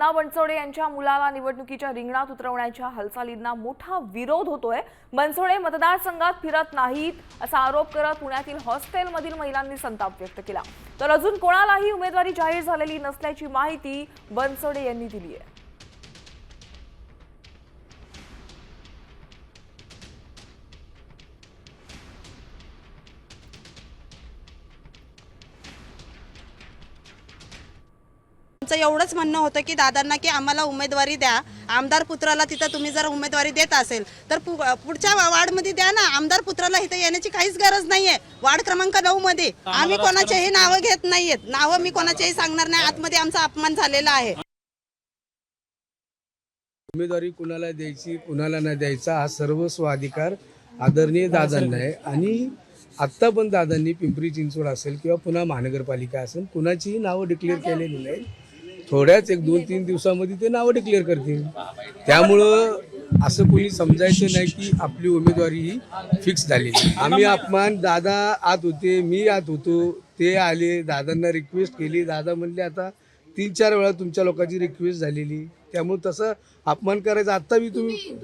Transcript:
अण्णा बनसोडे यांच्या मुलाला निवडणुकीच्या रिंगणात उतरवण्याच्या हालचालींना मोठा विरोध होतोय। बनसोडे मतदारसंघात फिरत नाहीत असा आरोप करत पुण्यातील हॉस्टेलमधील महिलांनी संताप व्यक्त केला। तर अजून कोणालाही उमेदवारी जाहीर झालेली नसल्याची माहिती बनसोडे यांनी दिली आहे। एवढंच म्हणणं होतं की दादांना की आम्हाला उमेदवारी द्या, आमदार पुत्राला तिथं तुम्ही जर उमेदवारी देत असेल तर पुढच्या वार्डमध्ये द्या ना। आमदार पुत्राला इथं येण्याची काहीच गरज नाहीये। वार्ड क्रमांक 9 मध्ये आम्ही कोणाचेही नावं घेत नाहीयेत, नावं मी कोणाचेही सांगणार नाही। आतमध्ये आमचा अपमान झालेला आहे। उमेदवारी कुणाला द्यायची कुणाला नाही द्यायचा हा सर्वस्व अधिकार आदरणीय दादांना आहे। आणि आत्ता पण दादांनी पिंपरी चिंचवड असेल किंवा पुन्हा महानगरपालिका असेल कुणाचीही नावं डिक्लेअर केलेली नाही। थोड्याच 1-2-3 दिवसामध्ये ते नावं डिक्लेअर करतील। त्यामुळं असं कोणी समजायचं नाही की आपली उमेदवारी ही फिक्स झाली। आम्ही अपमान दादा आत होते, मी आत होतो, ते आले, दादांना रिक्वेस्ट केली, दादा म्हणले आता 3-4 वेळा तुमच्या लोकांची रिक्वेस्ट झालेली, त्यामुळे तसं अपमान करायचा आत्ता बी तुम्ही